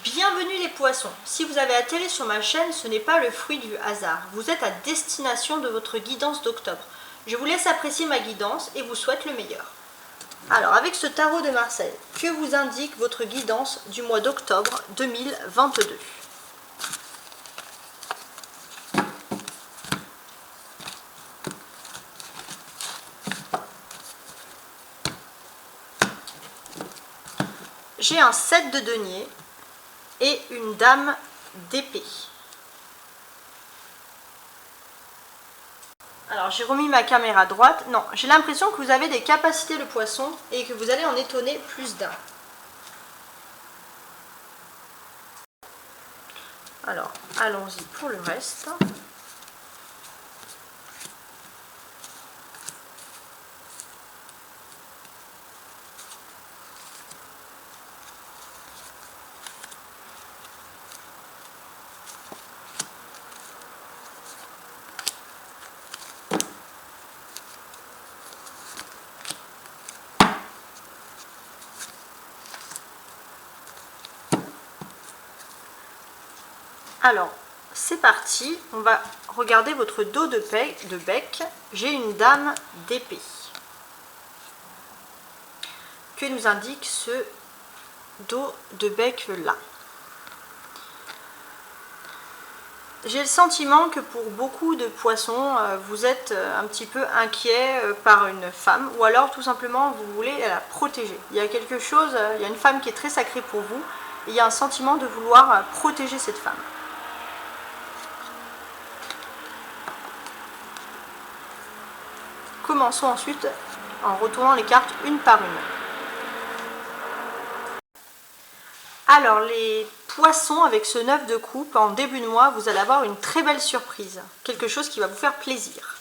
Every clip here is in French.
Bienvenue les poissons. Si vous avez atterri sur ma chaîne, ce n'est pas le fruit du hasard. Vous êtes à destination de votre guidance d'octobre. Je vous laisse apprécier ma guidance et vous souhaite le meilleur. Alors, avec ce tarot de Marseille, que vous indique votre guidance du mois d'octobre 2022 ? J'ai un 7 de denier et une dame d'épée. Alors j'ai remis ma caméra à droite. Non, j'ai l'impression que vous avez des capacités de poisson et que vous allez en étonner plus d'un. Alors, allons-y pour le reste. Alors, c'est parti, on va regarder votre dos de bec. J'ai une dame d'épée. Que nous indique ce dos de bec là? J'ai le sentiment que pour beaucoup de poissons, vous êtes un petit peu inquiet par une femme, ou alors tout simplement vous voulez la protéger. Il y a quelque chose, il y a une femme qui est très sacrée pour vous, et il y a un sentiment de vouloir protéger cette femme. Commençons ensuite en retournant les cartes une par une. Alors les poissons, avec ce 9 de coupe, en début de mois, vous allez avoir une très belle surprise. Quelque chose qui va vous faire plaisir.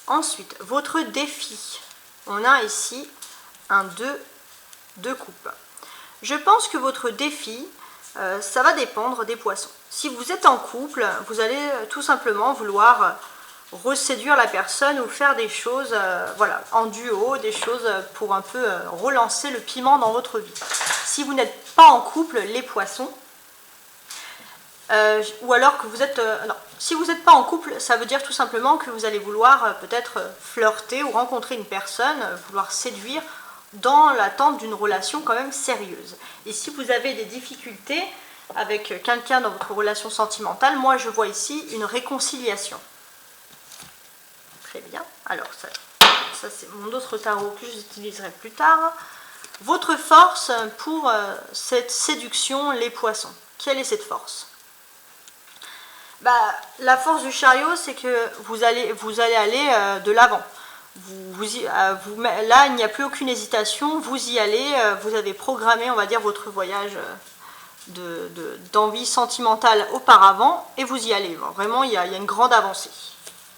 Ensuite, votre défi. On a ici un 2 de coupe. Je pense que votre défi, ça va dépendre des poissons. Si vous êtes en couple, vous allez tout simplement vouloir reséduire la personne ou faire des choses voilà, en duo, des choses pour un peu relancer le piment dans votre vie. Si vous n'êtes pas en couple, les poissons, ou alors que vous êtes... non, si vous n'êtes pas en couple, ça veut dire tout simplement que vous allez vouloir peut-être flirter ou rencontrer une personne, vouloir séduire dans l'attente d'une relation quand même sérieuse. Et si vous avez des difficultés avec quelqu'un dans votre relation sentimentale, moi je vois ici une réconciliation. Très bien. Alors, ça c'est mon autre tarot que j'utiliserai plus tard. Votre force pour cette séduction, les poissons. Quelle est cette force? La force du chariot, c'est que vous allez aller de l'avant. Là, il n'y a plus aucune hésitation. Vous y allez. Vous avez programmé, on va dire, votre voyage d'envie sentimentale auparavant. Et vous y allez. Vraiment, il y a une grande avancée.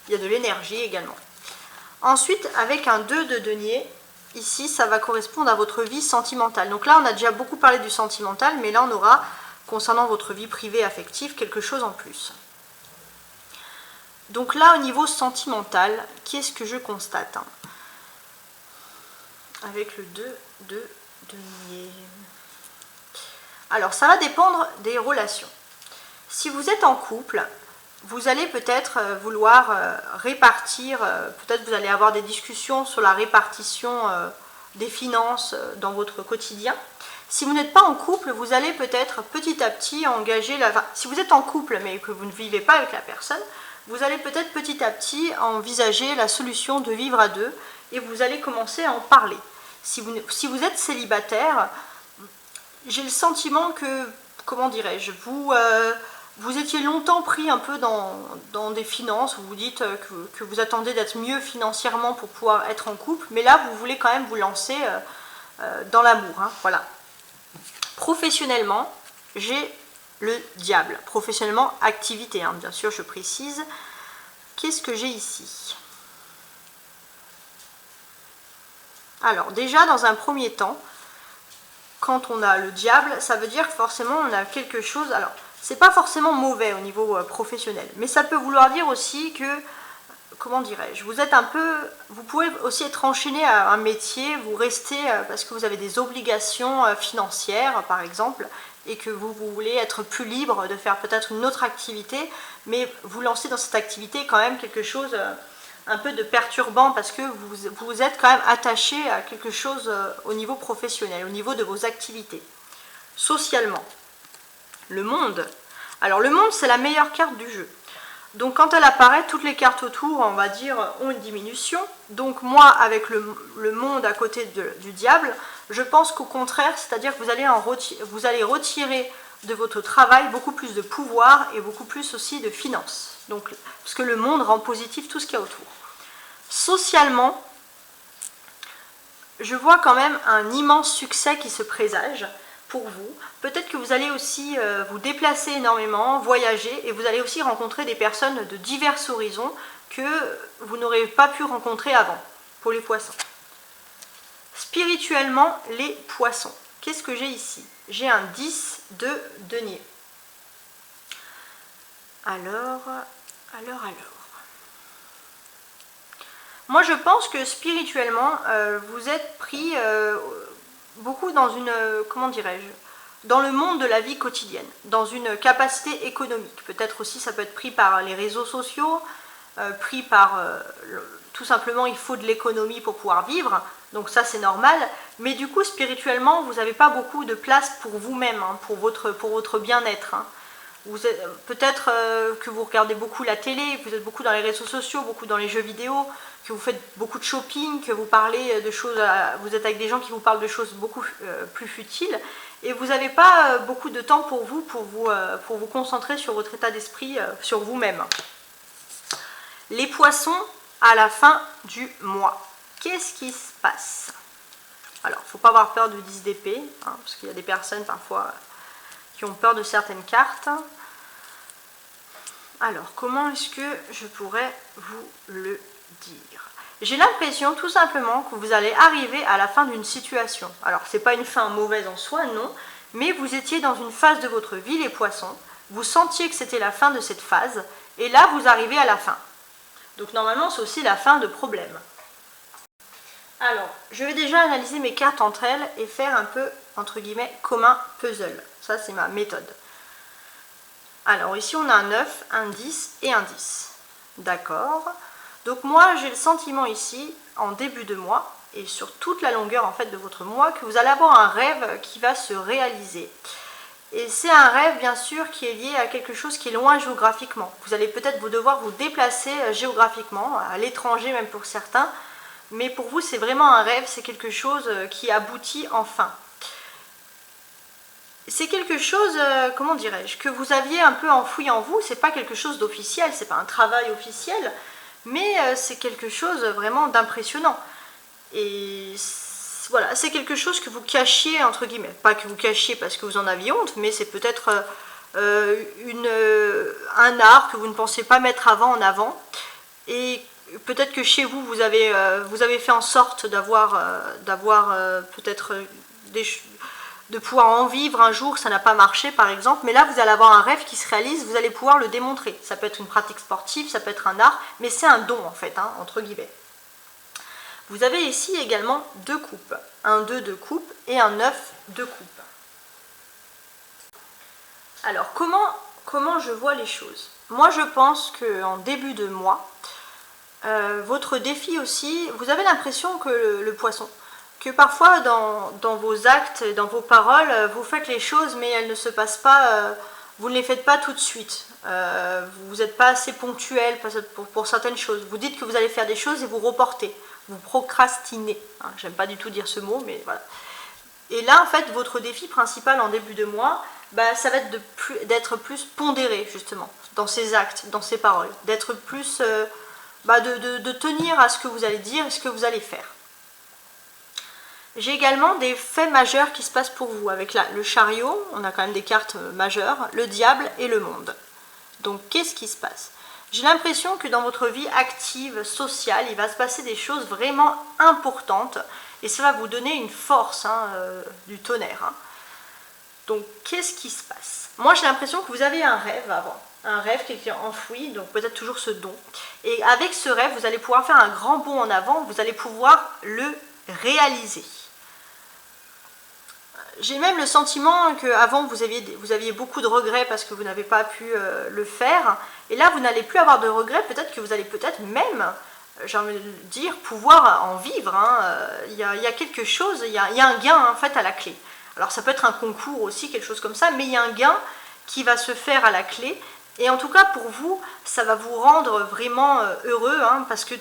Il y a de l'énergie également. Ensuite, avec un 2 de denier, ici, ça va correspondre à votre vie sentimentale. Donc là, on a déjà beaucoup parlé du sentimental, mais là, on aura, concernant votre vie privée affective, quelque chose en plus. Donc là, au niveau sentimental, qu'est-ce que je constate avec le 2 de denier? Alors, ça va dépendre des relations. Si vous êtes en couple, vous allez peut-être vouloir répartir, peut-être vous allez avoir des discussions sur la répartition des finances dans votre quotidien. Si vous n'êtes pas en couple, vous allez peut-être petit à petit engager si vous êtes en couple mais que vous ne vivez pas avec la personne, vous allez peut-être petit à petit envisager la solution de vivre à deux et vous allez commencer à en parler. Si vous êtes célibataire, j'ai le sentiment que, comment dirais-je, vous étiez longtemps pris un peu dans des finances, vous vous dites que vous attendez d'être mieux financièrement pour pouvoir être en couple, mais là vous voulez quand même vous lancer dans l'amour, voilà. Professionnellement, j'ai le diable. Professionnellement, activité, bien sûr, je précise. Qu'est-ce que j'ai ici? Alors déjà, dans un premier temps, quand on a le diable, ça veut dire que forcément on a quelque chose... Alors, c'est pas forcément mauvais au niveau professionnel, mais ça peut vouloir dire aussi que comment dirais-je, vous êtes un peu, vous pouvez aussi être enchaîné à un métier, vous restez parce que vous avez des obligations financières par exemple, et que vous voulez être plus libre de faire peut-être une autre activité, mais vous lancez dans cette activité quand même quelque chose un peu de perturbant parce que vous êtes quand même attaché à quelque chose au niveau professionnel, au niveau de vos activités. Socialement, le monde. Alors le monde, c'est la meilleure carte du jeu. Donc quand elle apparaît, toutes les cartes autour, on va dire, ont une diminution. Donc moi, avec le monde à côté du diable, je pense qu'au contraire, c'est-à-dire que vous allez retirer de votre travail beaucoup plus de pouvoir et beaucoup plus aussi de finances. Donc, parce que le monde rend positif tout ce qu'il y a autour. Socialement, je vois quand même un immense succès qui se présage pour vous. Peut-être que vous allez aussi vous déplacer énormément, voyager, et vous allez aussi rencontrer des personnes de divers horizons que vous n'aurez pas pu rencontrer avant, pour les poissons. Spirituellement, les poissons. Qu'est-ce que j'ai ici? J'ai un 10 de denier. Alors. Moi, je pense que spirituellement, vous êtes pris beaucoup dans une, comment dirais-je, dans le monde de la vie quotidienne, dans une capacité économique. Peut-être aussi, ça peut être pris par les réseaux sociaux, pris par, tout simplement, il faut de l'économie pour pouvoir vivre, donc ça c'est normal, mais du coup, spirituellement, vous n'avez pas beaucoup de place pour vous-même, hein, pour votre bien-être. Hein. Peut-être que vous regardez beaucoup la télé, vous êtes beaucoup dans les réseaux sociaux, beaucoup dans les jeux vidéo, que vous faites beaucoup de shopping, que vous parlez de choses, vous êtes avec des gens qui vous parlent de choses beaucoup plus futiles, et vous n'avez pas beaucoup de temps pour vous concentrer sur votre état d'esprit, sur vous-même. Les poissons à la fin du mois. Qu'est-ce qui se passe? Alors, il ne faut pas avoir peur de 10 d'épée, hein, parce qu'il y a des personnes parfois qui ont peur de certaines cartes. Alors, comment est-ce que je pourrais vous le dire? J'ai l'impression tout simplement que vous allez arriver à la fin d'une situation. Alors, ce n'est pas une fin mauvaise en soi, non, mais vous étiez dans une phase de votre vie, les poissons, vous sentiez que c'était la fin de cette phase, et là, vous arrivez à la fin. Donc, normalement, c'est aussi la fin de problème. Alors, je vais déjà analyser mes cartes entre elles et faire un peu, entre guillemets, comme un puzzle. Ça, c'est ma méthode. Alors, ici, on a un 9, un 10 et un 10. D'accord. Donc, moi, j'ai le sentiment ici, en début de mois, et sur toute la longueur, en fait, de votre mois, que vous allez avoir un rêve qui va se réaliser. Et c'est un rêve, bien sûr, qui est lié à quelque chose qui est loin géographiquement. Vous allez peut-être devoir vous déplacer géographiquement, à l'étranger même pour certains, mais pour vous, c'est vraiment un rêve, c'est quelque chose qui aboutit enfin. C'est quelque chose, comment dirais-je, que vous aviez un peu enfoui en vous, c'est pas quelque chose d'officiel, c'est pas un travail officiel, mais c'est quelque chose vraiment d'impressionnant. Et voilà, c'est quelque chose que vous cachiez, entre guillemets, pas que vous cachiez parce que vous en aviez honte, mais c'est peut-être un art que vous ne pensez pas mettre en avant, et peut-être que chez vous, vous avez fait en sorte d'avoir peut-être de pouvoir en vivre un jour, ça n'a pas marché par exemple, mais là vous allez avoir un rêve qui se réalise, vous allez pouvoir le démontrer. Ça peut être une pratique sportive, ça peut être un art, mais c'est un don en fait, hein, entre guillemets. Vous avez ici également deux coupes, un 2 de coupe et un 9 de coupe. Alors comment je vois les choses? Moi je pense qu'en début de mois, votre défi aussi, vous avez l'impression que le poisson, que parfois dans vos actes, dans vos paroles, vous faites les choses mais elles ne se passent pas, vous ne les faites pas tout de suite. Vous n'êtes pas assez ponctuel pour certaines choses. Vous dites que vous allez faire des choses et vous reportez, vous procrastinez. Hein, j'aime pas du tout dire ce mot, mais voilà. Et là, en fait, votre défi principal en début de mois, ça va être d'être plus pondéré, justement, dans ses actes, dans ses paroles, d'être plus, de tenir à ce que vous allez dire et ce que vous allez faire. J'ai également des faits majeurs qui se passent pour vous. Avec le chariot, on a quand même des cartes majeures, le diable et le monde. Donc, qu'est-ce qui se passe? J'ai l'impression que dans votre vie active, sociale, il va se passer des choses vraiment importantes et ça va vous donner une force, hein, du tonnerre. Hein. Donc, qu'est-ce qui se passe? Moi, j'ai l'impression que vous avez un rêve avant. un rêve qui était enfoui, donc peut-être toujours ce don. Et avec ce rêve, vous allez pouvoir faire un grand bond en avant, vous allez pouvoir le réaliser. J'ai même le sentiment qu'avant vous aviez beaucoup de regrets parce que vous n'avez pas pu le faire, et là vous n'allez plus avoir de regrets, peut-être que vous allez peut-être même, j'ai envie de dire, pouvoir en vivre. Il y a quelque chose, il y a un gain en fait à la clé. Alors ça peut être un concours aussi, quelque chose comme ça, mais il y a un gain qui va se faire à la clé. Et en tout cas pour vous, ça va vous rendre vraiment heureux, parce que,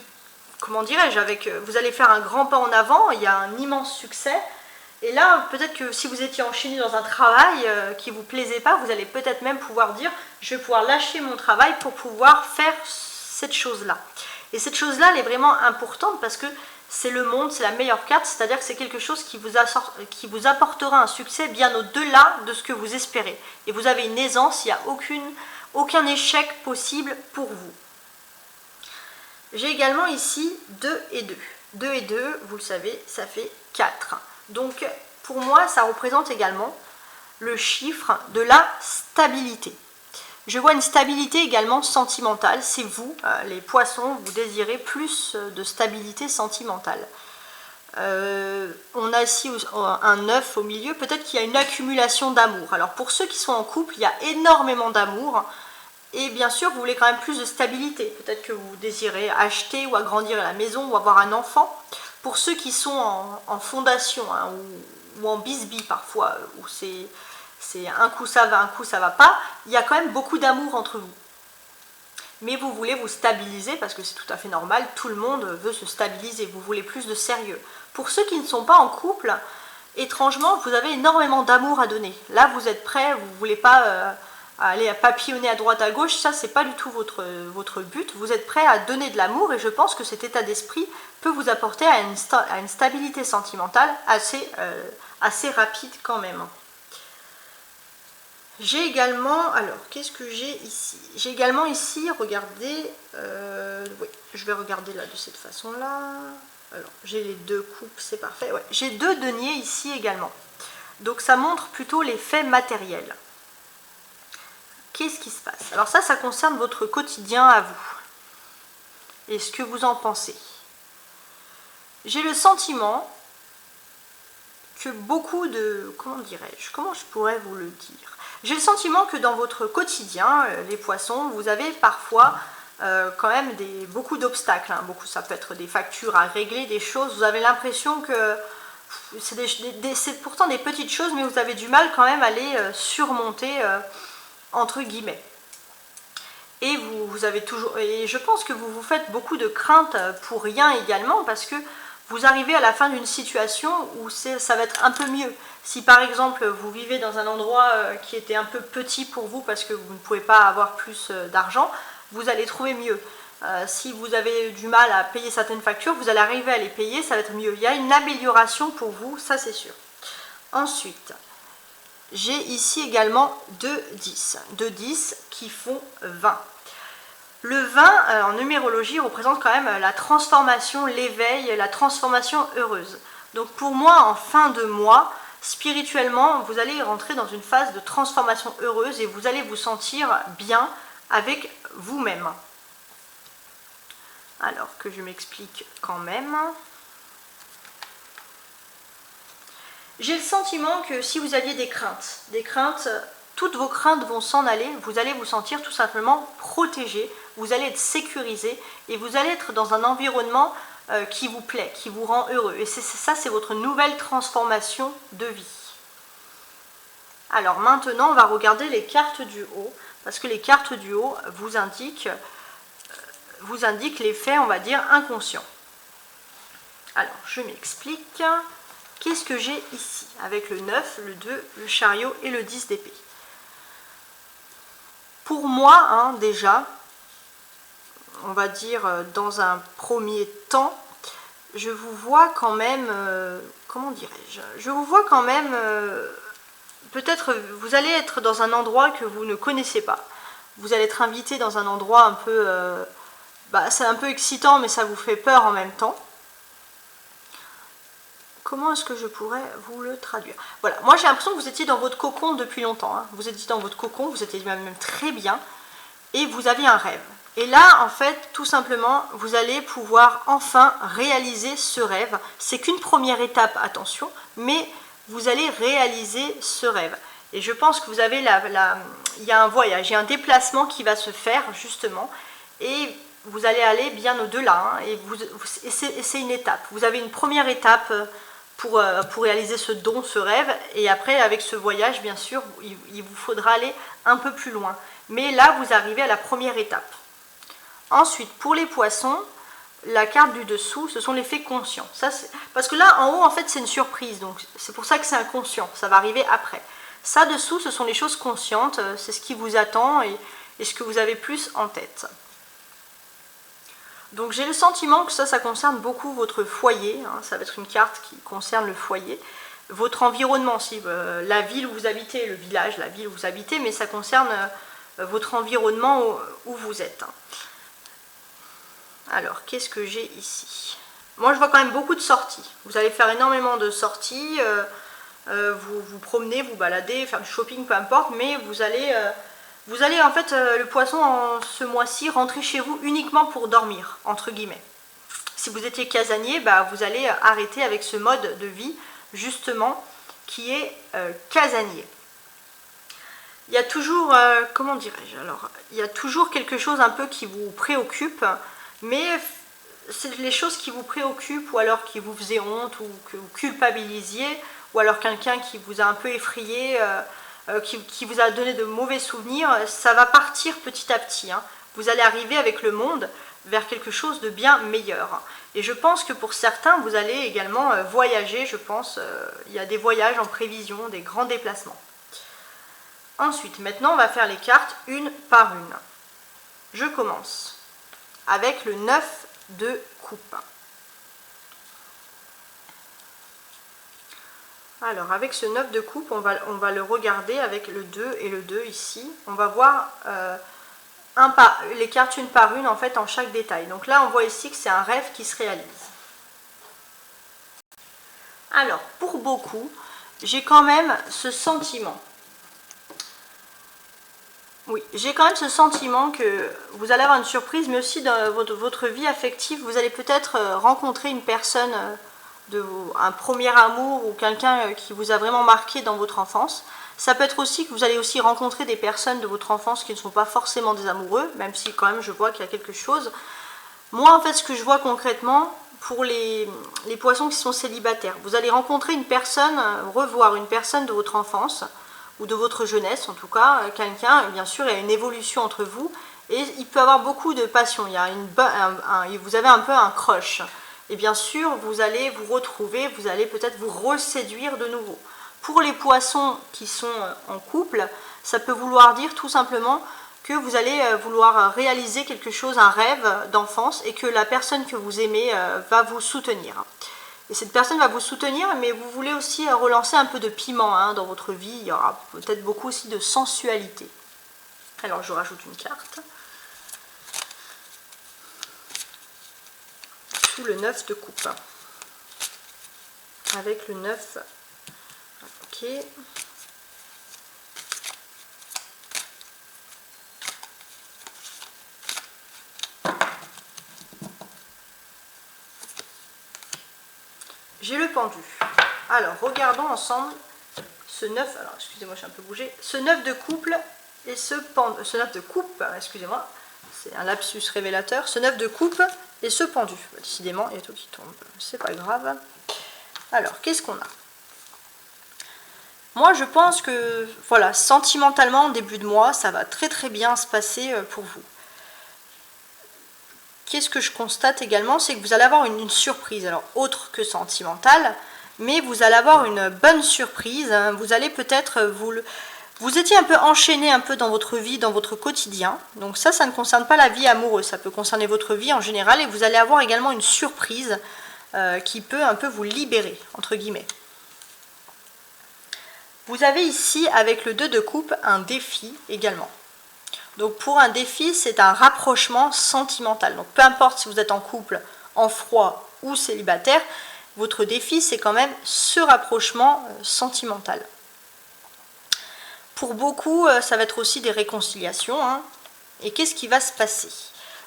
comment dirais-je, vous allez faire un grand pas en avant, il y a un immense succès. Et là, peut-être que si vous étiez enchaîné dans un travail qui ne vous plaisait pas, vous allez peut-être même pouvoir dire « je vais pouvoir lâcher mon travail pour pouvoir faire cette chose-là ». Et cette chose-là, elle est vraiment importante parce que c'est le monde, c'est la meilleure carte, c'est-à-dire que c'est quelque chose qui vous apportera un succès bien au-delà de ce que vous espérez. Et vous avez une aisance, il n'y a aucun échec possible pour vous. J'ai également ici 2 et 2. 2 et 2, vous le savez, ça fait 4. Donc pour moi, ça représente également le chiffre de la stabilité. Je vois une stabilité également sentimentale. C'est vous, les poissons, vous désirez plus de stabilité sentimentale. On a ici un 9 au milieu. Peut-être qu'il y a une accumulation d'amour. Alors pour ceux qui sont en couple, il y a énormément d'amour. Et bien sûr, vous voulez quand même plus de stabilité. Peut-être que vous désirez acheter ou agrandir la maison ou avoir un enfant. Pour ceux qui sont en fondation ou en bisbille parfois, où c'est un coup ça va, un coup ça va pas, il y a quand même beaucoup d'amour entre vous. Mais vous voulez vous stabiliser parce que c'est tout à fait normal, tout le monde veut se stabiliser, vous voulez plus de sérieux. Pour ceux qui ne sont pas en couple, étrangement, vous avez énormément d'amour à donner. Là, vous êtes prêts, vous ne voulez pas aller à papillonner à droite à gauche, ça c'est pas du tout votre but. Vous êtes prêt à donner de l'amour et je pense que cet état d'esprit peut vous apporter à une stabilité sentimentale assez rapide quand même. J'ai également, alors qu'est-ce que j'ai ici? J'ai également ici, regardez, oui, je vais regarder là de cette façon-là. Alors j'ai les 2 coupes, c'est parfait. Ouais. J'ai 2 deniers ici également. Donc ça montre plutôt les faits matériels. Qu'est-ce qui se passe? Alors ça concerne votre quotidien à vous. Et ce que vous en pensez. J'ai le sentiment que beaucoup de... Comment je pourrais vous le dire? J'ai le sentiment que dans votre quotidien, les poissons, vous avez parfois quand même beaucoup d'obstacles. Ça peut être des factures à régler, des choses. Vous avez l'impression que c'est pourtant des petites choses, mais vous avez du mal quand même à les surmonter, entre guillemets. Et et je pense que vous vous faites beaucoup de craintes pour rien également, parce que vous arrivez à la fin d'une situation où ça va être un peu mieux. Si par exemple vous vivez dans un endroit qui était un peu petit pour vous parce que vous ne pouvez pas avoir plus d'argent, vous allez trouver mieux. Si vous avez du mal à payer certaines factures, vous allez arriver à les payer, ça va être mieux. Il y a une amélioration pour vous, ça c'est sûr. Ensuite, j'ai ici également 2 10. 2 10 qui font 20. Le 20 en numérologie représente quand même la transformation, l'éveil, la transformation heureuse. Donc pour moi, en fin de mois, spirituellement, vous allez rentrer dans une phase de transformation heureuse et vous allez vous sentir bien avec vous-même. Alors que je m'explique quand même. J'ai le sentiment que si vous aviez des craintes, toutes vos craintes vont s'en aller, vous allez vous sentir tout simplement protégé, vous allez être sécurisé et vous allez être dans un environnement qui vous plaît, qui vous rend heureux. Et ça, c'est votre nouvelle transformation de vie. Alors maintenant, on va regarder les cartes du haut, parce que les cartes du haut vous indiquent les faits, on va dire, inconscients. Alors, je m'explique. Qu'est-ce que j'ai ici? Avec le 9, le 2, le chariot et le 10 d'épée. Pour moi, déjà, on va dire dans un premier temps, je vous vois quand même, comment dirais-je? Je vous vois quand même, peut-être vous allez être dans un endroit que vous ne connaissez pas. Vous allez être invité dans un endroit un peu, c'est un peu excitant, mais ça vous fait peur en même temps. Comment est-ce que je pourrais vous le traduire? Voilà, moi j'ai l'impression que vous étiez dans votre cocon depuis longtemps. Vous étiez dans votre cocon, vous étiez même très bien. et vous avez un rêve. Et là, en fait, tout simplement, vous allez pouvoir enfin réaliser ce rêve. C'est qu'une première étape, attention, mais vous allez réaliser ce rêve. Et je pense que vous avez il y a un voyage, il y a un déplacement qui va se faire, justement, et vous allez aller bien au-delà, hein, et c'est une étape. Vous avez une première étape pour réaliser ce don, ce rêve, et après, avec ce voyage, bien sûr, il vous faudra aller un peu plus loin. Mais là, vous arrivez à la première étape. Ensuite, pour les poissons, la carte du dessous, ce sont les faits conscients. Parce que là, en haut, en fait, c'est une surprise. Donc, c'est pour ça que c'est inconscient. Ça va arriver après. Ça, dessous, ce sont les choses conscientes. C'est ce qui vous attend et ce que vous avez plus en tête. Donc, j'ai le sentiment que ça concerne beaucoup votre foyer. Hein. Ça va être une carte qui concerne le foyer. Votre environnement aussi. La ville où vous habitez, le village, la ville où vous habitez. Mais ça concerne votre environnement où vous êtes. Alors, qu'est-ce que j'ai ici? Moi, je vois quand même beaucoup de sorties. Vous allez faire énormément de sorties, vous promener, vous balader, faire du shopping, peu importe, mais vous allez en fait, le poisson, ce mois-ci, rentrer chez vous uniquement pour dormir, entre guillemets. Si vous étiez casanier, bah, vous allez arrêter avec ce mode de vie, justement, qui est casanier. Il y a toujours, comment dirais-je, alors, il y a toujours quelque chose un peu qui vous préoccupe, mais c'est les choses qui vous préoccupent ou alors qui vous faisaient honte ou que vous culpabilisiez ou alors quelqu'un qui vous a un peu effrayé, qui vous a donné de mauvais souvenirs, ça va partir petit à petit. Hein. Vous allez arriver avec le monde vers quelque chose de bien meilleur. Et je pense que pour certains, vous allez également voyager, je pense. Il y a des voyages en prévision, des grands déplacements. Ensuite, maintenant, on va faire les cartes une par une. Je commence avec le 9 de coupe. Alors, avec ce 9 de coupe, on va le regarder avec le 2 et le 2 ici. On va voir les cartes une par une, en fait, en chaque détail. Donc là, on voit ici que c'est un rêve qui se réalise. Alors, pour beaucoup, j'ai quand même ce sentiment. Oui, j'ai quand même ce sentiment que vous allez avoir une surprise, mais aussi dans votre vie affective, vous allez peut-être rencontrer une personne, un premier amour ou quelqu'un qui vous a vraiment marqué dans votre enfance. Ça peut être aussi que vous allez aussi rencontrer des personnes de votre enfance qui ne sont pas forcément des amoureux, même si quand même je vois qu'il y a quelque chose. Moi, en fait, ce que je vois concrètement, pour les poissons qui sont célibataires, vous allez rencontrer une personne, revoir une personne de votre enfance, ou de votre jeunesse en tout cas, quelqu'un, bien sûr, il y a une évolution entre vous, et il peut avoir beaucoup de passion, vous avez un peu un crush, et bien sûr, vous allez vous retrouver, vous allez peut-être vous reséduire de nouveau. Pour les poissons qui sont en couple, ça peut vouloir dire tout simplement que vous allez vouloir réaliser quelque chose, un rêve d'enfance, et que la personne que vous aimez va vous soutenir. Et cette personne va vous soutenir, mais vous voulez aussi relancer un peu de piment dans votre vie. Il y aura peut-être beaucoup aussi de sensualité. Alors, je rajoute une carte. Sous le 9 de coupe. Avec le 9. Ok. J'ai le pendu. Alors, regardons ensemble ce 9, alors excusez-moi, j'ai un peu bougé, ce 9 de couple et ce 9 de coupe, excusez-moi, c'est un lapsus révélateur, ce 9 de coupe et ce pendu. Décidément, il y a tout qui tombe, c'est pas grave. Alors, qu'est-ce qu'on a? Moi, je pense que, voilà, sentimentalement, début de mois, ça va très très bien se passer pour vous. Qu'est-ce que je constate également, c'est que vous allez avoir une surprise, alors autre que sentimentale, mais vous allez avoir une bonne surprise. Vous allez peut-être, vous étiez un peu enchaîné un peu dans votre vie, dans votre quotidien, donc ça ne concerne pas la vie amoureuse, ça peut concerner votre vie en général, et vous allez avoir également une surprise qui peut un peu vous libérer, entre guillemets. Vous avez ici, avec le 2 de coupe, un défi également. Donc pour un défi, c'est un rapprochement sentimental. Donc peu importe si vous êtes en couple, en froid ou célibataire, votre défi, c'est quand même ce rapprochement sentimental. Pour beaucoup, ça va être aussi des réconciliations. Et qu'est-ce qui va se passer?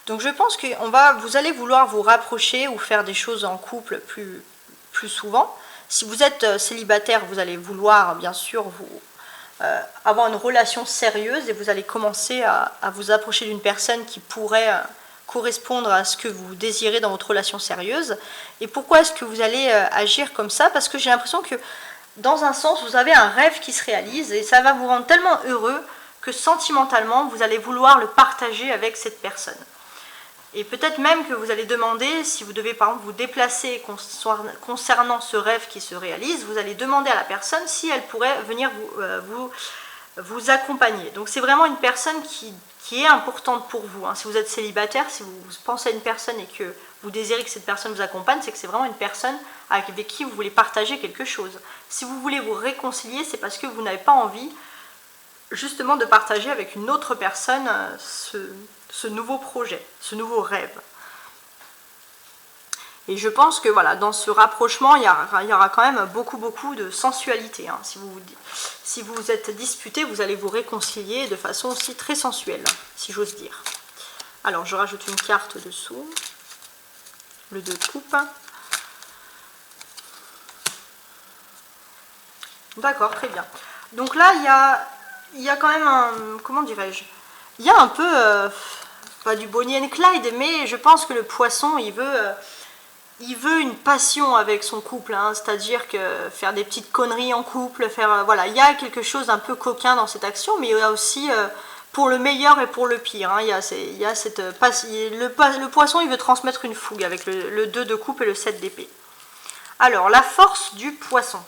Donc je pense que vous allez vouloir vous rapprocher ou faire des choses en couple plus souvent. Si vous êtes célibataire, vous allez vouloir bien sûr avoir une relation sérieuse et vous allez commencer à vous approcher d'une personne qui pourrait correspondre à ce que vous désirez dans votre relation sérieuse. Et pourquoi est-ce que vous allez agir comme ça? Parce que j'ai l'impression que dans un sens, vous avez un rêve qui se réalise et ça va vous rendre tellement heureux que sentimentalement, vous allez vouloir le partager avec cette personne. Et peut-être même que vous allez demander, si vous devez par exemple vous déplacer concernant ce rêve qui se réalise, vous allez demander à la personne si elle pourrait venir vous accompagner. Donc c'est vraiment une personne qui est importante pour vous. Si vous êtes célibataire, si vous pensez à une personne et que vous désirez que cette personne vous accompagne, c'est que c'est vraiment une personne avec qui vous voulez partager quelque chose. Si vous voulez vous réconcilier, c'est parce que vous n'avez pas envie justement de partager avec une autre personne ce nouveau projet, ce nouveau rêve. Et je pense que voilà, dans ce rapprochement, il y aura quand même beaucoup de sensualité. Si vous êtes disputé, vous allez vous réconcilier de façon aussi très sensuelle, si j'ose dire. Alors, je rajoute une carte dessous, le 2 de coupe. D'accord, très bien. Donc là, il y a quand même un, comment dirais-je, il y a un peu, pas du Bonnie and Clyde, mais je pense que le poisson, il veut une passion avec son couple, c'est-à-dire que faire des petites conneries en couple, voilà, il y a quelque chose d'un peu coquin dans cette action, mais il y a aussi pour le meilleur et pour le pire. Le poisson, il veut transmettre une fougue avec le 2 de coupe et le 7 d'épée. Alors, la force du poisson.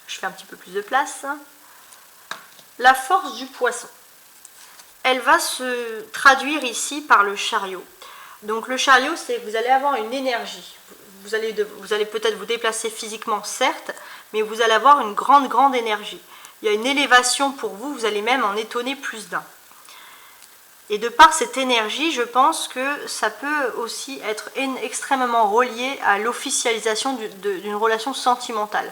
Je fais un petit peu plus de place. La force du poisson. Elle va se traduire ici par le chariot. Donc le chariot, c'est que vous allez avoir une énergie. Vous allez peut-être vous déplacer physiquement, certes, mais vous allez avoir une grande énergie. Il y a une élévation pour vous, vous allez même en étonner plus d'un. Et de par cette énergie, je pense que ça peut aussi être extrêmement relié à l'officialisation d'une relation sentimentale.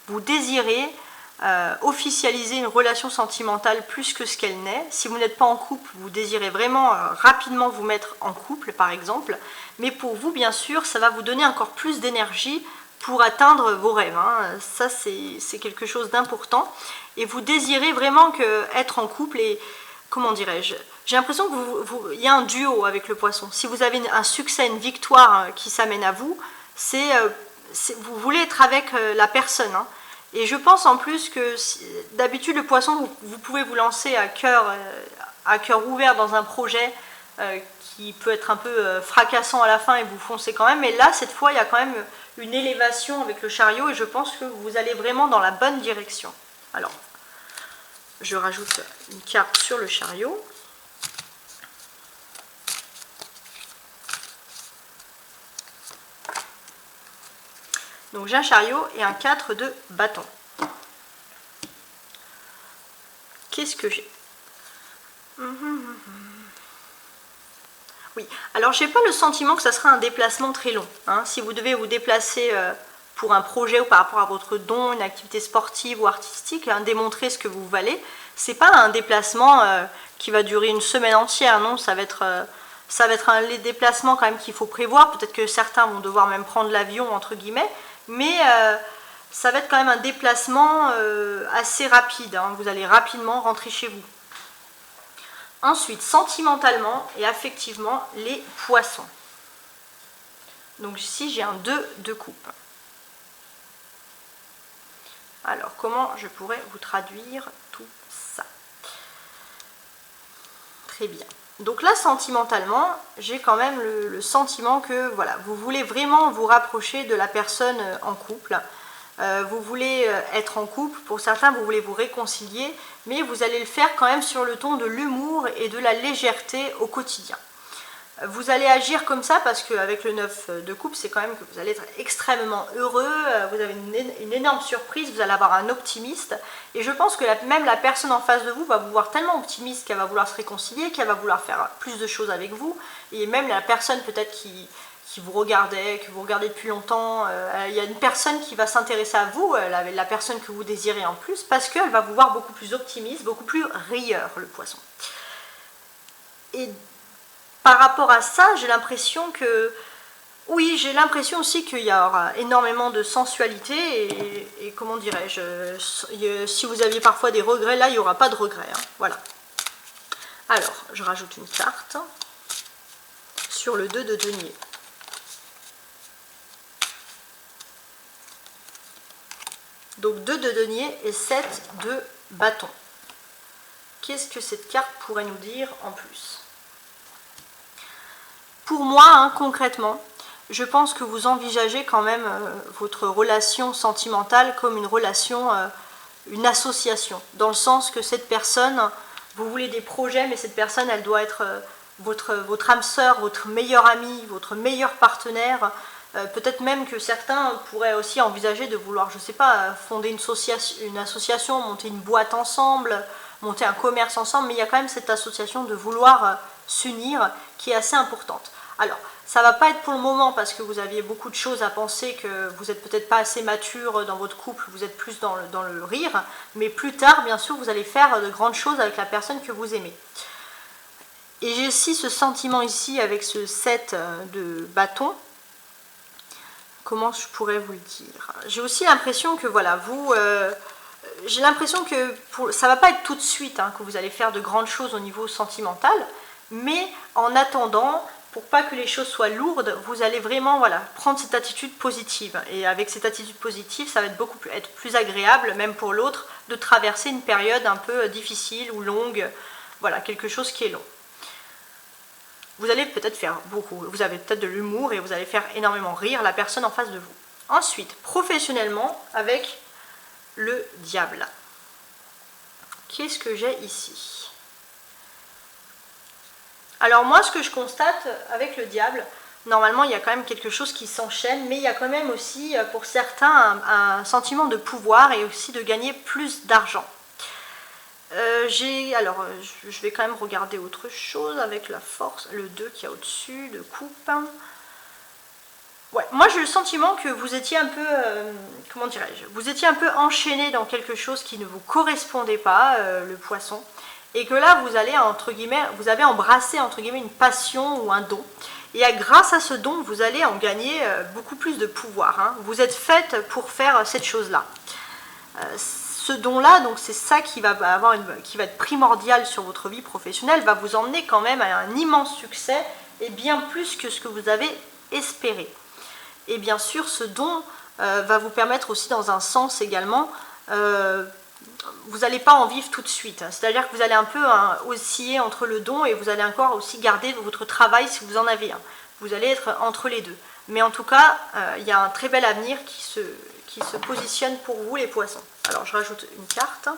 Vous désirez officialiser une relation sentimentale plus que ce qu'elle n'est. Si vous n'êtes pas en couple, vous désirez vraiment rapidement vous mettre en couple, par exemple. Mais pour vous, bien sûr, ça va vous donner encore plus d'énergie pour atteindre vos rêves. Ça, c'est quelque chose d'important. Et vous désirez vraiment être en couple et, comment dirais-je, j'ai l'impression qu'il y a un duo avec le poisson. Si vous avez un succès, une victoire qui s'amène à vous, vous voulez être avec la personne. Et je pense en plus que d'habitude, le poisson, vous pouvez vous lancer à cœur ouvert dans un projet qui peut être un peu fracassant à la fin et vous foncez quand même. Mais là, cette fois, il y a quand même une élévation avec le chariot et je pense que vous allez vraiment dans la bonne direction. Alors, je rajoute une carte sur le chariot. Donc j'ai un chariot et un 4 de bâton. Qu'est-ce que j'ai? Oui, alors je n'ai pas le sentiment que ça sera un déplacement très long. Si vous devez vous déplacer pour un projet ou par rapport à votre don, une activité sportive ou artistique, démontrer ce que vous valez, c'est pas un déplacement qui va durer une semaine entière, non, ça va être un déplacement quand même qu'il faut prévoir. Peut-être que certains vont devoir même prendre l'avion, entre guillemets, mais ça va être quand même un déplacement assez rapide. Vous allez rapidement rentrer chez vous. Ensuite, sentimentalement et affectivement, les poissons. Donc ici, j'ai un 2 de coupe. Alors, comment je pourrais vous traduire tout ça? Très bien. Donc là, sentimentalement, j'ai quand même le sentiment que voilà, vous voulez vraiment vous rapprocher de la personne en couple. Vous voulez être en couple, pour certains vous voulez vous réconcilier, mais vous allez le faire quand même sur le ton de l'humour et de la légèreté au quotidien. Vous allez agir comme ça parce qu'avec le 9 de coupe, c'est quand même que vous allez être extrêmement heureux, vous avez une énorme surprise, vous allez avoir un optimiste. Et je pense que même la personne en face de vous va vous voir tellement optimiste qu'elle va vouloir se réconcilier, qu'elle va vouloir faire plus de choses avec vous. Et même la personne peut-être qui vous regardait, que vous regardez depuis longtemps, il y a une personne qui va s'intéresser à vous, la personne que vous désirez en plus, parce qu'elle va vous voir beaucoup plus optimiste, beaucoup plus rieur, le poisson. Et par rapport à ça, j'ai l'impression que... Oui, j'ai l'impression aussi qu'il y aura énormément de sensualité et comment dirais-je, si vous aviez parfois des regrets, là, il n'y aura pas de regrets. Hein, voilà. Alors, je rajoute une carte sur le 2 de denier. Donc 2 de denier et 7 de bâton. Qu'est-ce que cette carte pourrait nous dire en plus? Pour moi, hein, concrètement, je pense que vous envisagez quand même votre relation sentimentale comme une relation, une association. Dans le sens que cette personne, vous voulez des projets, mais cette personne, elle doit être votre âme sœur, votre meilleur ami, votre meilleur partenaire. Peut-être même que certains pourraient aussi envisager de vouloir, je ne sais pas, fonder une association, monter une boîte ensemble, monter un commerce ensemble, mais il y a quand même cette association de vouloir s'unir qui est assez importante. Alors, ça ne va pas être pour le moment parce que vous aviez beaucoup de choses à penser, que vous n'êtes peut-être pas assez mature dans votre couple, vous êtes plus dans le rire, mais plus tard, bien sûr, vous allez faire de grandes choses avec la personne que vous aimez. Et j'ai aussi ce sentiment ici avec ce 7 de bâton. Comment je pourrais vous le dire? J'ai aussi l'impression que, voilà, j'ai l'impression que ça ne va pas être tout de suite hein, que vous allez faire de grandes choses au niveau sentimental, mais en attendant, pour pas que les choses soient lourdes, vous allez vraiment voilà, prendre cette attitude positive. Et avec cette attitude positive, ça va être plus agréable, même pour l'autre, de traverser une période un peu difficile ou longue, voilà, quelque chose qui est long. Vous allez peut-être faire beaucoup, vous avez peut-être de l'humour et vous allez faire énormément rire la personne en face de vous. Ensuite, professionnellement, avec le diable. Qu'est-ce que j'ai ici ? Alors moi, ce que je constate avec le diable, normalement, il y a quand même quelque chose qui s'enchaîne, mais il y a quand même aussi, pour certains, un sentiment de pouvoir et aussi de gagner plus d'argent. Alors, je vais quand même regarder autre chose avec la force, le 2 qui est au-dessus, de coupe. Ouais, moi j'ai le sentiment que vous étiez un peu, comment dirais-je, vous étiez un peu enchaîné dans quelque chose qui ne vous correspondait pas, le poisson. Et que là, vous allez, entre guillemets, vous avez embrassé, entre guillemets, une passion ou un don. Et grâce à ce don, vous allez en gagner beaucoup plus de pouvoir. Hein. Vous êtes faite pour faire cette chose-là. Ce don-là, donc c'est ça qui va être primordial sur votre vie professionnelle, va vous emmener quand même à un immense succès et bien plus que ce que vous avez espéré. Et bien sûr, ce don va vous permettre aussi, dans un sens également, vous n'allez pas en vivre tout de suite. C'est-à-dire que vous allez un peu osciller entre le don et vous allez encore aussi garder votre travail si vous en avez un. Vous allez être entre les deux. Mais en tout cas, il y a un très bel avenir qui se positionne pour vous, les poissons. Alors, je rajoute une carte.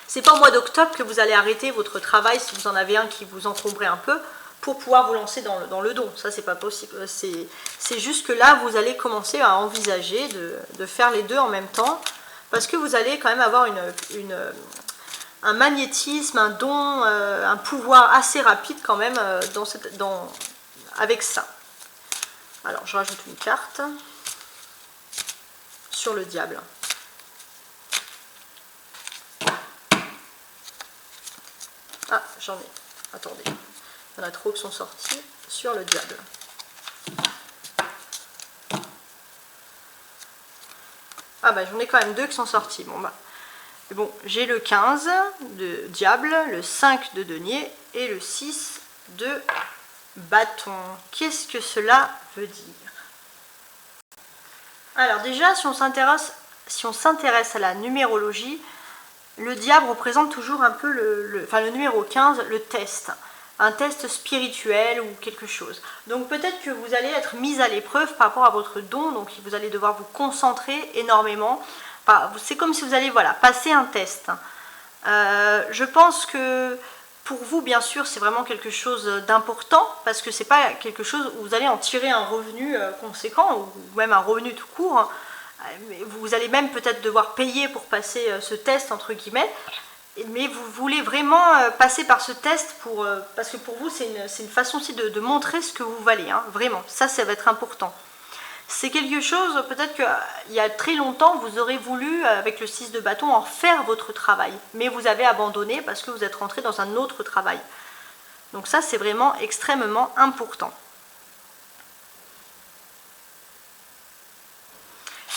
C'est pas au mois d'octobre que vous allez arrêter votre travail si vous en avez un qui vous encombrait un peu pour pouvoir vous lancer dans le don. Ça, c'est pas possible. C'est juste que là, vous allez commencer à envisager de faire les deux en même temps. Parce que vous allez quand même avoir un magnétisme, un don, un pouvoir assez rapide quand même avec ça. Alors, je rajoute une carte sur le diable. Ah, j'en ai. Attendez. Il y en a trop qui sont sortis sur le diable. Ah bah j'en ai quand même 2 qui sont sortis. Bon, j'ai le 15 de diable, le 5 de denier et le 6 de bâton. Qu'est-ce que cela veut dire? Alors déjà, si on s'intéresse à la numérologie, le diable représente toujours un peu le numéro 15, le test. Un test spirituel ou quelque chose. Donc peut-être que vous allez être mis à l'épreuve par rapport à votre don, donc vous allez devoir vous concentrer énormément. C'est comme si vous allez passer un test. Je pense que pour vous, bien sûr, c'est vraiment quelque chose d'important, parce que c'est pas quelque chose où vous allez en tirer un revenu conséquent, ou même un revenu tout court. Vous allez même peut-être devoir payer pour passer ce test, entre guillemets. Mais vous voulez vraiment passer par ce test parce que pour vous, c'est une façon aussi de montrer ce que vous valez. Hein, vraiment, ça va être important. C'est quelque chose, peut-être qu'il y a très longtemps, vous aurez voulu, avec le 6 de bâton, en faire votre travail. Mais vous avez abandonné parce que vous êtes rentré dans un autre travail. Donc ça, c'est vraiment extrêmement important.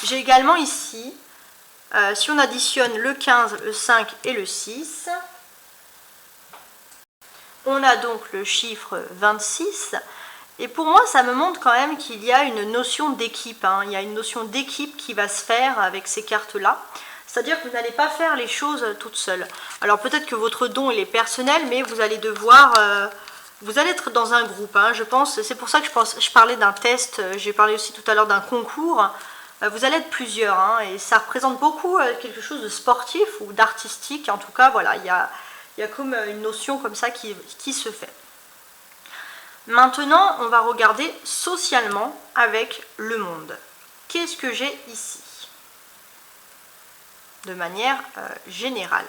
J'ai également ici, si on additionne le 15, le 5 et le 6, on a donc le chiffre 26. Et pour moi, ça me montre quand même qu'il y a une notion d'équipe. Hein. Il y a une notion d'équipe qui va se faire avec ces cartes-là. C'est-à-dire que vous n'allez pas faire les choses toutes seules. Alors peut-être que votre don il est personnel, mais vous allez devoir... vous allez être dans un groupe, hein, je pense. C'est pour ça que je parlais d'un test. J'ai parlé aussi tout à l'heure d'un concours. Vous allez être plusieurs, hein, et ça représente beaucoup quelque chose de sportif ou d'artistique. En tout cas, voilà, il y a comme une notion comme ça qui se fait. Maintenant, on va regarder socialement avec le monde. Qu'est-ce que j'ai ici ? De manière générale.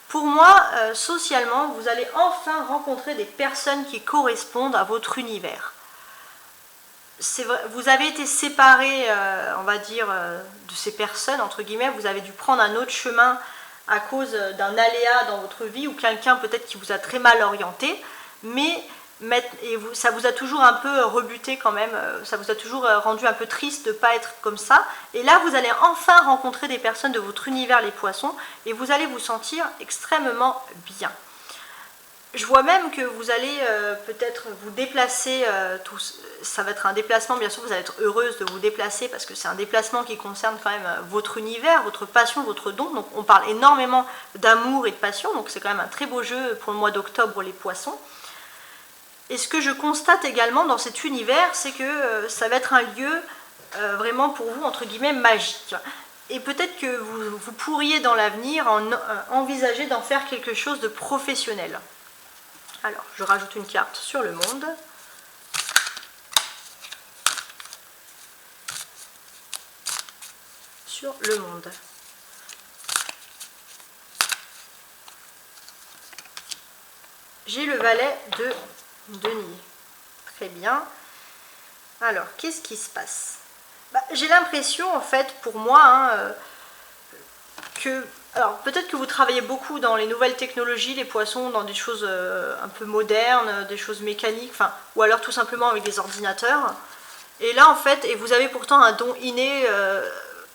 Pour moi, socialement, vous allez enfin rencontrer des personnes qui correspondent à votre univers. Vrai, vous avez été séparés, on va dire, de ces personnes, entre guillemets, vous avez dû prendre un autre chemin à cause d'un aléa dans votre vie ou quelqu'un peut-être qui vous a très mal orienté, mais ça vous a toujours un peu rebuté quand même, ça vous a toujours rendu un peu triste de ne pas être comme ça. Et là, vous allez enfin rencontrer des personnes de votre univers, les poissons, et vous allez vous sentir extrêmement bien. Je vois même que vous allez peut-être vous déplacer, ça va être un déplacement, bien sûr, vous allez être heureuse de vous déplacer parce que c'est un déplacement qui concerne quand même votre univers, votre passion, votre don. Donc on parle énormément d'amour et de passion, donc c'est quand même un très beau jeu pour le mois d'octobre, les poissons. Et ce que je constate également dans cet univers, c'est que ça va être un lieu vraiment pour vous, entre guillemets, magique. Et peut-être que vous pourriez dans l'avenir envisager d'en faire quelque chose de professionnel. Alors, je rajoute une carte sur le monde. Sur le monde. J'ai le valet de denier. Très bien. Alors, qu'est-ce qui se passe ? J'ai l'impression, en fait, pour moi, hein, que... Alors, peut-être que vous travaillez beaucoup dans les nouvelles technologies, les poissons, dans des choses un peu modernes, des choses mécaniques, enfin, ou alors tout simplement avec des ordinateurs. Et là, en fait, et vous avez pourtant un don inné,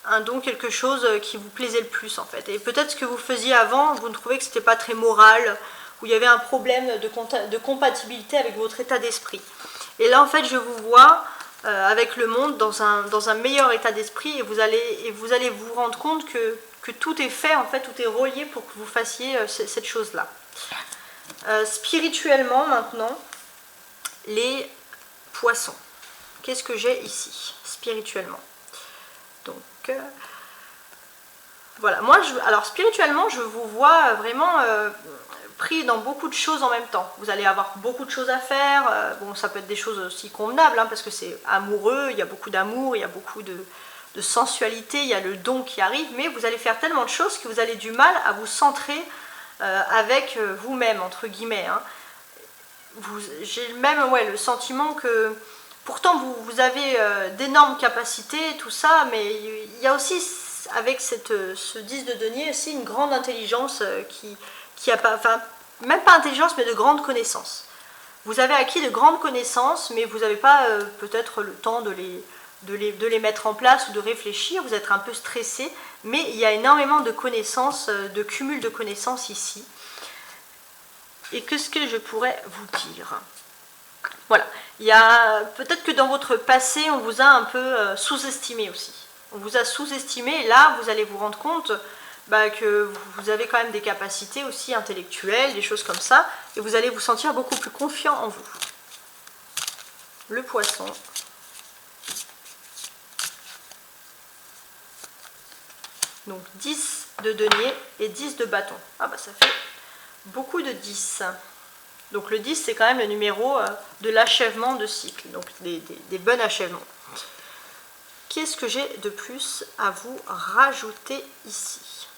un don, quelque chose qui vous plaisait le plus, en fait. Et peut-être ce que vous faisiez avant, vous ne trouvez que c'était pas très moral, où il y avait un problème de compatibilité avec votre état d'esprit. Et là, en fait, je vous vois avec le monde dans un meilleur état d'esprit, et vous allez vous rendre compte que tout est fait, en fait, tout est relié pour que vous fassiez cette chose-là. Spirituellement, maintenant, les poissons. Qu'est-ce que j'ai ici, spirituellement ? Donc, voilà. Moi, alors, spirituellement, je vous vois vraiment pris dans beaucoup de choses en même temps. Vous allez avoir beaucoup de choses à faire. Bon, ça peut être des choses aussi convenables, hein, parce que c'est amoureux, il y a beaucoup d'amour, il y a beaucoup de sensualité, il y a le don qui arrive, mais vous allez faire tellement de choses que vous avez du mal à vous centrer avec vous-même, entre guillemets. Hein. J'ai même le sentiment que pourtant vous avez d'énormes capacités, tout ça, mais il y a aussi avec ce 10 de denier aussi une grande intelligence qui a pas, enfin même pas intelligence, mais de grandes connaissances. Vous avez acquis de grandes connaissances, mais vous n'avez pas peut-être le temps de les mettre en place ou de réfléchir, vous êtes un peu stressé, mais il y a énormément de connaissances, de cumul de connaissances ici. Et qu'est-ce que je pourrais vous dire ? Voilà, il y a peut-être que dans votre passé, on vous a un peu sous-estimé aussi. On vous a sous-estimé, et là, vous allez vous rendre compte que vous avez quand même des capacités aussi intellectuelles, des choses comme ça, et vous allez vous sentir beaucoup plus confiant en vous. Le poisson. Donc 10 de denier et 10 de bâton. Ah ça fait beaucoup de 10. Donc le 10 c'est quand même le numéro de l'achèvement de cycle, donc des bons achèvements. Qu'est-ce que j'ai de plus à vous rajouter ici ?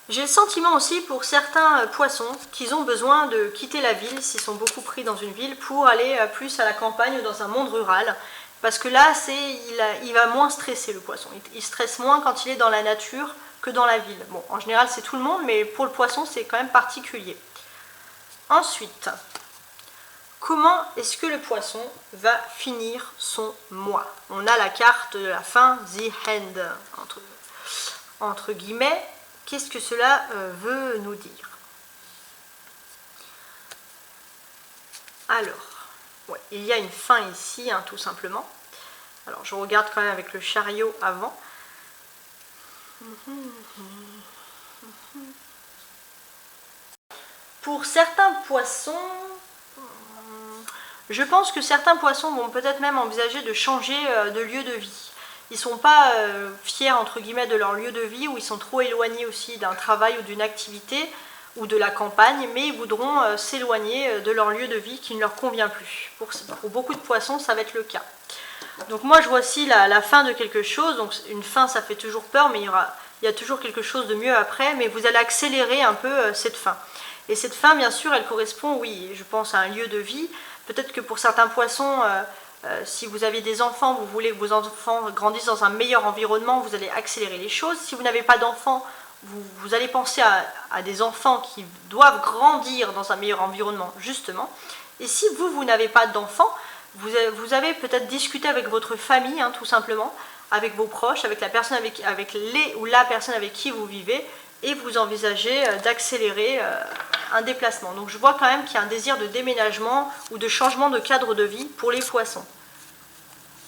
J'ai le sentiment aussi pour certains poissons qu'ils ont besoin de quitter la ville, s'ils sont beaucoup pris dans une ville, pour aller plus à la campagne ou dans un monde rural. Parce que là, il va moins stresser le poisson. Il stresse moins quand il est dans la nature que dans la ville. Bon, en général, c'est tout le monde, mais pour le poisson, c'est quand même particulier. Ensuite, comment est-ce que le poisson va finir son mois? On a la carte de la fin, the end, entre guillemets. Qu'est-ce que cela veut nous dire? Alors, ouais, il y a une fin ici, hein, tout simplement. Alors, je regarde quand même avec le chariot avant. Pour certains poissons, je pense que certains poissons vont peut-être même envisager de changer de lieu de vie. Ils ne sont pas fiers, entre guillemets, de leur lieu de vie, ou ils sont trop éloignés aussi d'un travail ou d'une activité, ou de la campagne, mais ils voudront s'éloigner de leur lieu de vie qui ne leur convient plus. Pour beaucoup de poissons, ça va être le cas. Donc moi, je vois ici la fin de quelque chose. Donc une fin, ça fait toujours peur, mais il y a toujours quelque chose de mieux après, mais vous allez accélérer un peu cette fin. Et cette fin, bien sûr, elle correspond, oui, je pense, à un lieu de vie. Peut-être que pour certains poissons, si vous avez des enfants, vous voulez que vos enfants grandissent dans un meilleur environnement, vous allez accélérer les choses. Si vous n'avez pas d'enfants, vous allez penser à des enfants qui doivent grandir dans un meilleur environnement, justement. Et si vous n'avez pas d'enfants, vous avez peut-être discuté avec votre famille, hein, tout simplement, avec vos proches, avec la personne avec les ou la personne avec qui vous vivez, et vous envisagez d'accélérer un déplacement. Donc je vois quand même qu'il y a un désir de déménagement ou de changement de cadre de vie pour les poissons.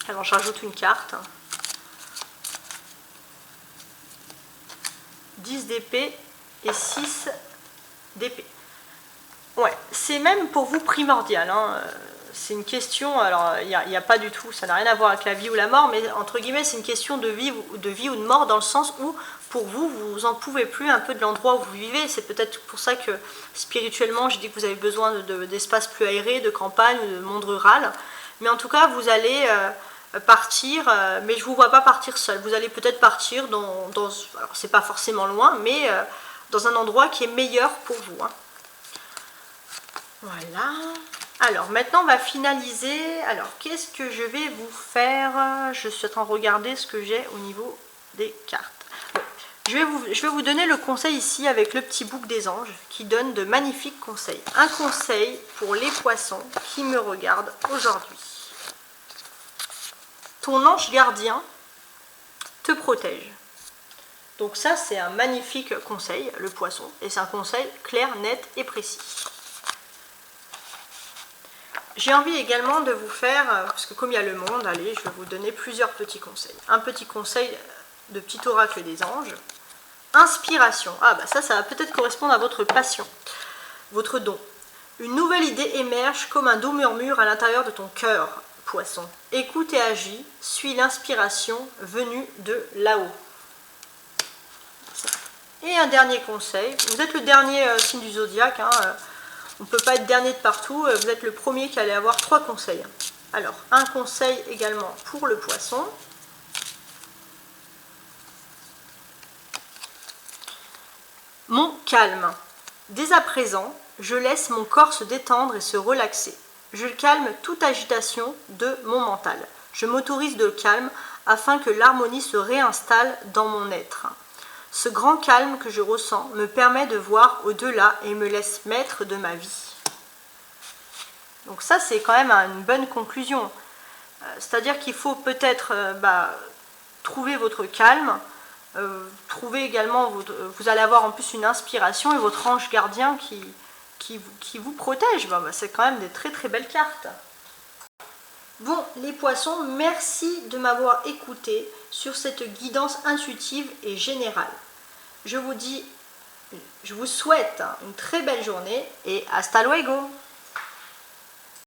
Alors je rajoute une carte. 10 d'épée et 6 d'épée. Ouais, c'est même pour vous primordial, hein. C'est une question, alors il n'y a pas du tout, ça n'a rien à voir avec la vie ou la mort, mais entre guillemets c'est une question de vie ou de mort, dans le sens où pour vous, vous n'en pouvez plus un peu de l'endroit où vous vivez. C'est peut-être pour ça que spirituellement je dis que vous avez besoin d'espaces plus aérés, de campagne, de monde rural, mais en tout cas vous allez partir, mais je ne vous vois pas partir seul. Vous allez peut-être partir alors c'est pas forcément loin, mais dans un endroit qui est meilleur pour vous, hein. Voilà. Alors maintenant on va finaliser. Alors qu'est-ce que je vais vous faire? Je suis en train de regarder ce que j'ai au niveau des cartes. Bon, je vais vous donner le conseil ici avec le petit bouc des anges qui donne de magnifiques conseils. Un conseil pour les poissons qui me regardent aujourd'hui. Ton ange gardien te protège. Donc ça c'est un magnifique conseil, le poisson, et c'est un conseil clair, net et précis. J'ai envie également de vous faire, parce que comme il y a le monde, allez, je vais vous donner plusieurs petits conseils. Un petit conseil de petit oracle des anges. Inspiration. Ah bah ça va peut-être correspondre à votre passion, votre don. Une nouvelle idée émerge comme un doux murmure à l'intérieur de ton cœur, poisson. Écoute et agis, suis l'inspiration venue de là-haut. Et un dernier conseil. Vous êtes le dernier signe du zodiaque, hein, on ne peut pas être dernier de partout, vous êtes le premier qui allait avoir 3 conseils. Alors, un conseil également pour le poisson. Mon calme. Dès à présent, je laisse mon corps se détendre et se relaxer. Je calme toute agitation de mon mental. Je m'autorise de calme afin que l'harmonie se réinstalle dans mon être. Ce grand calme que je ressens me permet de voir au-delà et me laisse maître de ma vie. Donc ça, c'est quand même une bonne conclusion. C'est-à-dire qu'il faut peut-être trouver votre calme, trouver également, vous allez avoir en plus une inspiration et votre ange gardien qui vous protège. C'est quand même des très très belles cartes. Bon, les poissons, merci de m'avoir écouté sur cette guidance intuitive et générale. Je vous souhaite une très belle journée et hasta luego!